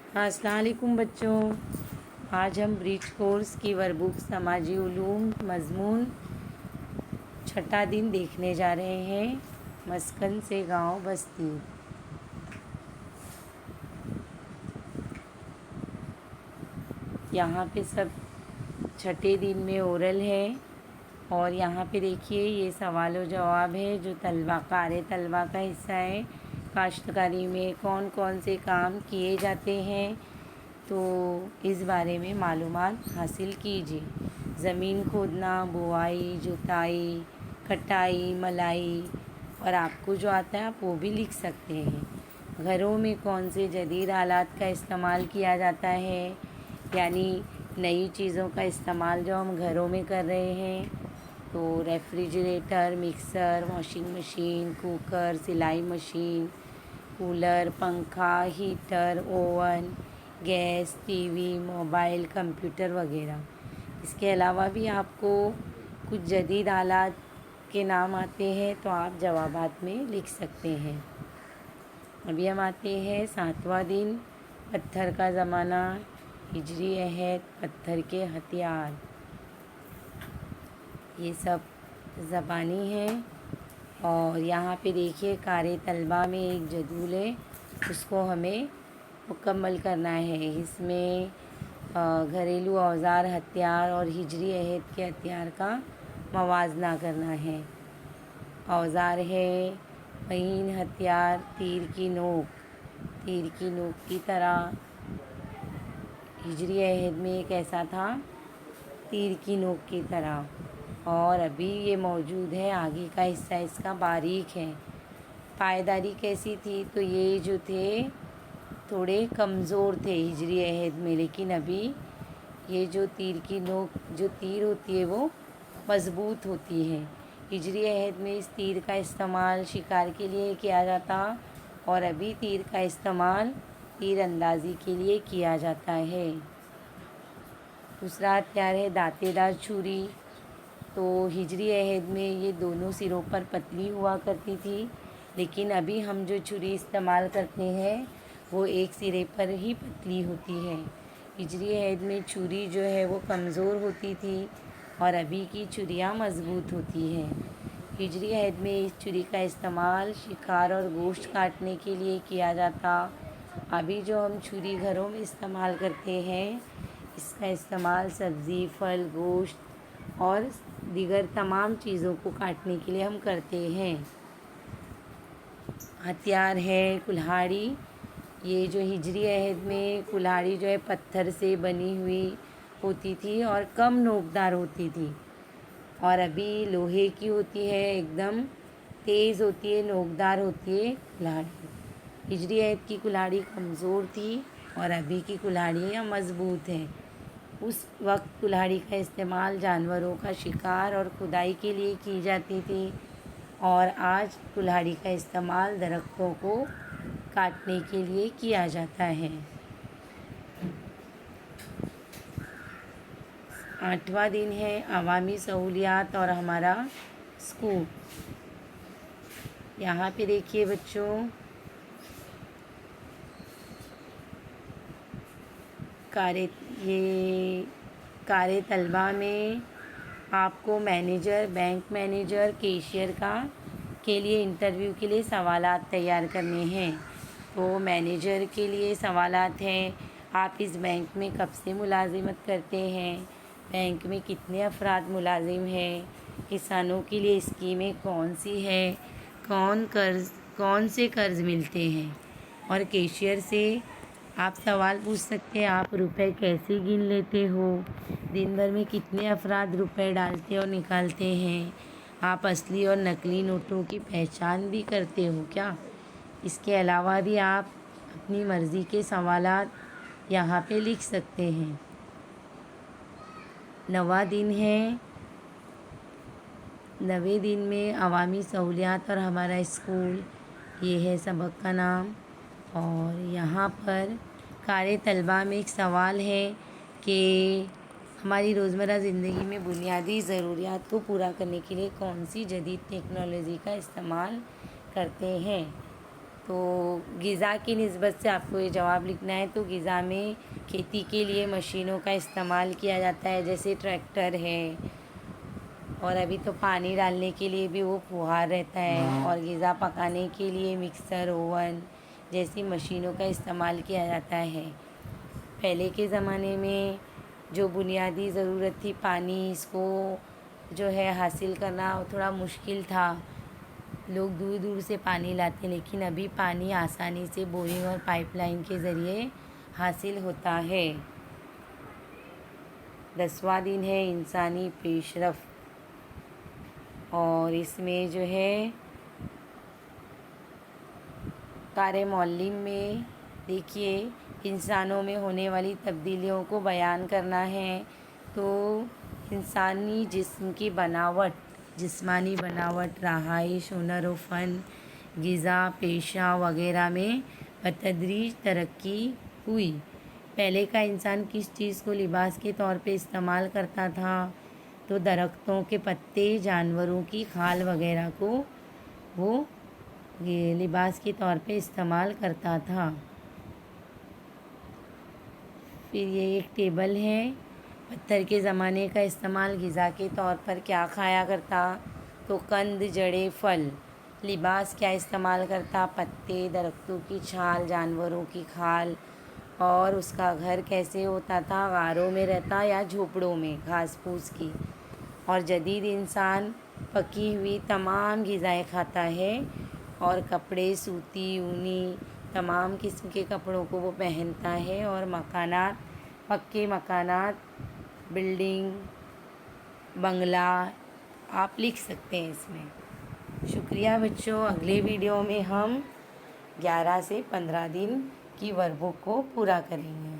السلام علیکم بچوں، آج ہم برج کورس کی ورک سماجی علوم مضمون چھٹا دن دیکھنے جا رہے ہیں۔ مسکن سے گاؤں بستی۔ یہاں پہ سب چھٹے دن میں اورل ہے، اور یہاں پہ دیکھیے یہ سوال و جواب ہے جو قارئ طلبہ کا حصہ ہے۔ کاشتکاری میں کون کون سے کام کیے جاتے ہیں، تو اس بارے میں معلومات حاصل کیجیے۔ زمین کھودنا، بوائی، جوتائی، کٹائی، ملائی، اور آپ کو جو آتا ہے آپ وہ بھی لکھ سکتے ہیں۔ گھروں میں کون سے جدید آلات کا استعمال کیا جاتا ہے، یعنی نئی چیزوں کا استعمال جو ہم گھروں میں کر رہے ہیں، تو refrigerator, mixer, washing machine, cooker, سلائی مشین، کولر، پنکھا، heater, oven, gas, T V, mobile, computer وغیرہ۔ اس کے علاوہ بھی آپ کو کچھ جدید آلات کے نام آتے ہیں تو آپ جوابات میں لکھ سکتے ہیں۔ ابھی ہم آتے ہیں 7واں دن، پتھر کا زمانہ، ہجری عہد، پتھر کے ہتھیار۔ یہ سب زبانی ہیں، اور یہاں پہ دیکھیے قارئ طلبہ میں ایک جدول ہے، اس کو ہمیں مکمل کرنا ہے۔ اس میں گھریلو اوزار، ہتھیار اور ہجری عہد کے ہتھیار کا موازنہ کرنا ہے۔ اوزار ہے مہین ہتھیار، تیر کی نوک کی طرح۔ ہجری عہد میں ایک ایسا تھا تیر کی نوک کی طرح، اور ابھی یہ موجود ہے۔ آگے کا حصہ اس کا باریک ہے۔ پائیداری کیسی تھی، تو یہ جو تھے تھوڑے کمزور تھے ہجری عہد میں، لیکن ابھی یہ جو تیر کی نوک جو تیر ہوتی ہے وہ مضبوط ہوتی ہے۔ ہجری عہد میں اس تیر کا استعمال شکار کے لیے کیا جاتا، اور ابھی تیر کا استعمال تیر اندازی کے لیے کیا جاتا ہے۔ دوسرا ہتھیار ہے دانتے دار چھری۔ تو ہجری عہد میں یہ دونوں سروں پر پتلی ہوا کرتی تھی، لیکن ابھی ہم جو چھری استعمال کرتے ہیں وہ ایک سرے پر ہی پتلی ہوتی ہے۔ ہجری عہد میں چھری جو ہے وہ کمزور ہوتی تھی، اور ابھی کی چھریاں مضبوط ہوتی ہیں۔ ہجری عہد میں اس چھری کا استعمال شکار اور گوشت کاٹنے کے لیے کیا جاتا۔ ابھی جو ہم چھری گھروں میں استعمال کرتے ہیں، اس کا استعمال سبزی، پھل، گوشت اور دیگر تمام چیزوں کو کاٹنے کے لیے ہم کرتے ہیں۔ ہتھیار ہے کلہاڑی۔ یہ جو ہجری عہد میں کلہاڑی جو ہے پتھر سے بنی ہوئی ہوتی تھی اور کم نوکدار ہوتی تھی، اور ابھی لوہے کی ہوتی ہے، ایک دم تیز ہوتی ہے، نوکدار ہوتی ہے کلہاڑی۔ ہجری عہد کی کلہاڑی کمزور تھی، اور ابھی کی کلہاڑیاں مضبوط ہیں۔ اس وقت کلہاڑی کا استعمال جانوروں کا شکار اور کھدائی کے لیے کی جاتی تھی، اور آج کلہاڑی کا استعمال درختوں کو کاٹنے کے لیے کیا جاتا ہے۔ 8واں دن ہے عوامی سہولیات اور ہمارا اسکول۔ یہاں پہ دیکھیے بچوں، قارئ طلبہ میں آپ کو مینیجر، بینک مینیجر، کیشیئر کے لیے انٹرویو کے لیے سوالات تیار کرنے ہیں۔ تو مینیجر کے لیے سوالات ہیں، آپ اس بینک میں کب سے ملازمت کرتے ہیں، بینک میں کتنے افراد ملازم ہیں، کسانوں کے لیے اسکیمیں کون سی ہیں، کون سے قرض ملتے ہیں۔ اور کیشیئر سے آپ سوال پوچھ سکتے ہیں، آپ روپے کیسے گن لیتے ہو، دن بھر میں کتنے افراد روپے ڈالتے اور نکالتے ہیں، آپ اصلی اور نقلی نوٹوں کی پہچان بھی کرتے ہو کیا۔ اس کے علاوہ بھی آپ اپنی مرضی کے سوالات یہاں پہ لکھ سکتے ہیں۔ 9واں دن ہے، 9ویں دن میں عوامی سہولیات اور ہمارا اسکول، یہ ہے سبق کا نام۔ اور یہاں پر قارئ طلبہ میں ایک سوال ہے کہ ہماری روزمرہ زندگی میں بنیادی ضروریات کو پورا کرنے کے لیے کون سی جدید ٹیکنالوجی کا استعمال کرتے ہیں۔ تو غذا کی نسبت سے آپ کو یہ جواب لکھنا ہے۔ تو غذا میں کھیتی کے لیے مشینوں کا استعمال کیا جاتا ہے، جیسے ٹریکٹر ہے، اور ابھی تو پانی ڈالنے کے لیے بھی وہ فوہار رہتا ہے، اور غذا پکانے کے لیے مکسر، اوون جیسی مشینوں کا استعمال کیا جاتا ہے۔ پہلے کے زمانے میں جو بنیادی ضرورت تھی پانی، اس کو جو ہے حاصل کرنا تھوڑا مشکل تھا، لوگ دور دور سے پانی لاتے، لیکن ابھی پانی آسانی سے بورنگ اور پائپ لائن کے ذریعے حاصل ہوتا ہے۔ 10واں دن ہے انسانی پیش رفت، اور اس میں جو ہے کار معلم میں دیکھیے انسانوں میں ہونے والی تبدیلیوں کو بیان کرنا ہے۔ تو انسانی جسم کی بناوٹ، جسمانی بناوٹ، رہائش، ہنر و فن، غذا، پیشہ وغیرہ میں بتدریج ترقی ہوئی۔ پہلے کا انسان کس چیز کو لباس کے طور پہ استعمال کرتا تھا؟ تو درختوں کے پتے، جانوروں کی کھال وغیرہ کو وہ لباس کے طور پہ استعمال کرتا تھا۔ پھر یہ ایک ٹیبل ہے، پتھر کے زمانے کا استعمال غذا کے طور پر کیا کھایا کرتا؟ تو قند، جڑیں، پھل۔ لباس کیا استعمال کرتا؟ پتے، درختوں کی چھال، جانوروں کی کھال۔ اور اس کا گھر کیسے ہوتا تھا؟ غاروں میں رہتا یا جھوپڑوں میں گھاس پھوس کی۔ اور جدید انسان پکی ہوئی تمام غذائیں کھاتا ہے، اور کپڑے سوتی، اونی، تمام قسم کے کپڑوں کو وہ پہنتا ہے، اور مکانات، پکے مکانات، بلڈنگ، بنگلہ آپ لکھ سکتے ہیں اس میں۔ شکریہ بچوں، اگلے ویڈیو میں ہم 11 سے 15 دن کی ورک بک کو پورا کریں گے۔